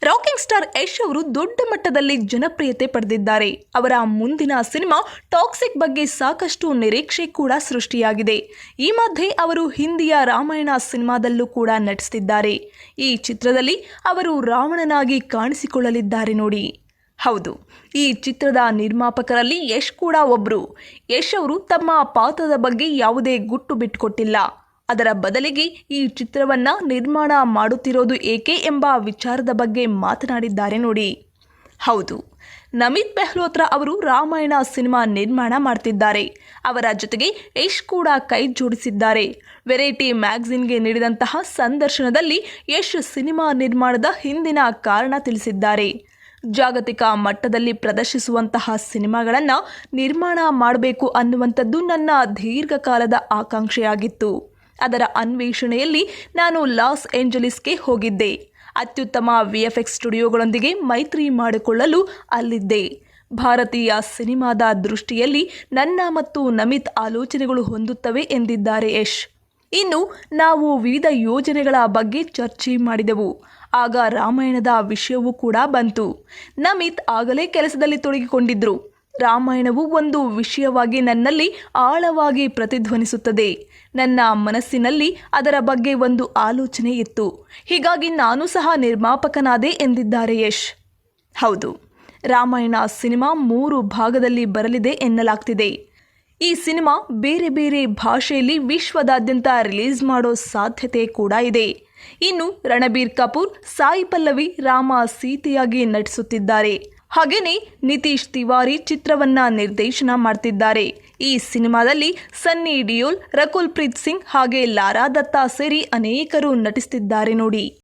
Rocking star Yash ಅವರು ದೊಡ್ಡ ಮಟ್ಟದಲ್ಲಿ ಜನಪ್ರಿಯತೆ ಪಡೆದಿದ್ದಾರೆ. ಅವರ ಮುಂದಿನ ಸಿನಿಮಾ ಟಾಕ್ಸಿಕ್ ಬಗ್ಗೆ ಸಾಕಷ್ಟು ನಿರೀಕ್ಷೆ ಕೂಡ ಸೃಷ್ಟಿಯಾಗಿದೆ. ಈ ಮಧ್ಯೆ ಅವರು ಹಿಂದಿಯ ರಾಮಾಯಣ ಸಿನಿಮಾದಲ್ಲೂ ಕೂಡ ನಟಿಸುತ್ತಿದ್ದಾರೆ. ಈ ಚಿತ್ರದಲ್ಲಿ ಅವರು ರಾವಣನಾಗಿ ಕಾಣಿಸಿಕೊಳ್ಳಲಿದ್ದಾರೆ ನೋಡಿ. ಹೌದು, ಈ ಚಿತ್ರದ ನಿರ್ಮಾಪಕರಲ್ಲಿ ಯಶ್ ಕೂಡ ಒಬ್ರು. ಯಶ್ ಅವರು ತಮ್ಮ ಪಾತ್ರದ ಬಗ್ಗೆ ಯಾವುದೇ ಗುಟ್ಟು ಬಿಟ್ಟುಕೊಟ್ಟಿಲ್ಲ. ಅದರ ಬದಲಿಗೆ ಈ ಚಿತ್ರವನ್ನ ನಿರ್ಮಾಣ ಮಾಡುತ್ತಿರೋದು ಏಕೆ ಎಂಬ ವಿಚಾರದ ಬಗ್ಗೆ ಮಾತನಾಡಿದ್ದಾರೆ ನೋಡಿ. ಹೌದು, ನಮಿತ್ ಮೆಹ್ರೋತ್ರ ಅವರು ರಾಮಾಯಣ ಸಿನಿಮಾ ನಿರ್ಮಾಣ ಮಾಡ್ತಿದ್ದಾರೆ. ಅವರ ಜೊತೆಗೆ ಯಶ್ ಕೂಡ ಕೈ ಜೋಡಿಸಿದ್ದಾರೆ. ವೆರೈಟಿ ಮ್ಯಾಗಝಿನ್ಗೆ ನೀಡಿದಂತಹ ಸಂದರ್ಶನದಲ್ಲಿ ಯಶ್ ಸಿನಿಮಾ ನಿರ್ಮಾಣದ ಹಿಂದಿನ ಕಾರಣ ತಿಳಿಸಿದ್ದಾರೆ. ಜಾಗತಿಕ ಮಟ್ಟದಲ್ಲಿ ಪ್ರದರ್ಶಿಸುವಂತಹ ಸಿನಿಮಾಗಳನ್ನು ನಿರ್ಮಾಣ ಮಾಡಬೇಕು ಅನ್ನುವಂಥದ್ದು ನನ್ನ ದೀರ್ಘಕಾಲದ ಆಕಾಂಕ್ಷೆಯಾಗಿತ್ತು. ಅದರ ಅನ್ವೇಷಣೆಯಲ್ಲಿ ನಾನು ಲಾಸ್ ಏಂಜಲೀಸ್ಗೆ ಹೋಗಿದ್ದೆ. ಅತ್ಯುತ್ತಮ VFX ಸ್ಟುಡಿಯೋಗಳೊಂದಿಗೆ ಮೈತ್ರಿ ಮಾಡಿಕೊಳ್ಳಲು ಅಲ್ಲಿದ್ದೆ. ಭಾರತೀಯ ಸಿನಿಮಾದ ದೃಷ್ಟಿಯಲ್ಲಿ ನನ್ನ ಮತ್ತು ನಮಿತ್ ಆಲೋಚನೆಗಳು ಹೊಂದುತ್ತವೆ ಎಂದಿದ್ದಾರೆ ಯಶ್. ಇನ್ನು ನಾವು ವಿವಿಧ ಯೋಜನೆಗಳ ಬಗ್ಗೆ ಚರ್ಚೆ ಮಾಡಿದೆವು. ಆಗ ರಾಮಾಯಣದ ವಿಷಯವೂ ಕೂಡ ಬಂತು. ನಮಿತ್ ಆಗಲೇ ಕೆಲಸದಲ್ಲಿ ತೊಡಗಿಕೊಂಡಿದ್ರು. ರಾಮಾಯಣವು ಒಂದು ವಿಷಯವಾಗಿ ನನ್ನಲ್ಲಿ ಆಳವಾಗಿ ಪ್ರತಿಧ್ವನಿಸುತ್ತದೆ. ನನ್ನ ಮನಸ್ಸಿನಲ್ಲಿ ಅದರ ಬಗ್ಗೆ ಒಂದು ಆಲೋಚನೆ ಇತ್ತು. ಹೀಗಾಗಿ ನಾನು ಸಹ ನಿರ್ಮಾಪಕನಾದೆ ಎಂದಿದ್ದಾರೆ ಯಶ್. ಹೌದು, ರಾಮಾಯಣ ಸಿನಿಮಾ 3 ಭಾಗದಲ್ಲಿ ಬರಲಿದೆ ಎನ್ನಲಾಗ್ತಿದೆ. ಈ ಸಿನಿಮಾ ಬೇರೆ ಬೇರೆ ಭಾಷೆಯಲ್ಲಿ ವಿಶ್ವದಾದ್ಯಂತ ರಿಲೀಸ್ ಮಾಡೋ ಸಾಧ್ಯತೆ ಕೂಡ ಇದೆ. ಇನ್ನು ರಣಬೀರ್ ಕಪೂರ್, ಸಾಯಿ ಪಲ್ಲವಿ ರಾಮ ಸೀತೆಯಾಗಿ ನಟಿಸುತ್ತಿದ್ದಾರೆ. ಹಾಗೇನೆ ನಿತೀಶ್ ತಿವಾರಿ ಚಿತ್ರವನ್ನ ನಿರ್ದೇಶನ ಮಾಡ್ತಿದ್ದಾರೆ. ಈ ಸಿನಿಮಾದಲ್ಲಿ ಸನ್ನಿ ಡಿಯೋಲ್, ರಕುಲ್ ಪ್ರೀತ್ ಸಿಂಗ್ ಹಾಗೆ ಲಾರಾ ದತ್ತಾ ಸೇರಿ ಅನೇಕರು ನಟಿಸುತ್ತಿದ್ದಾರೆ ನೋಡಿ.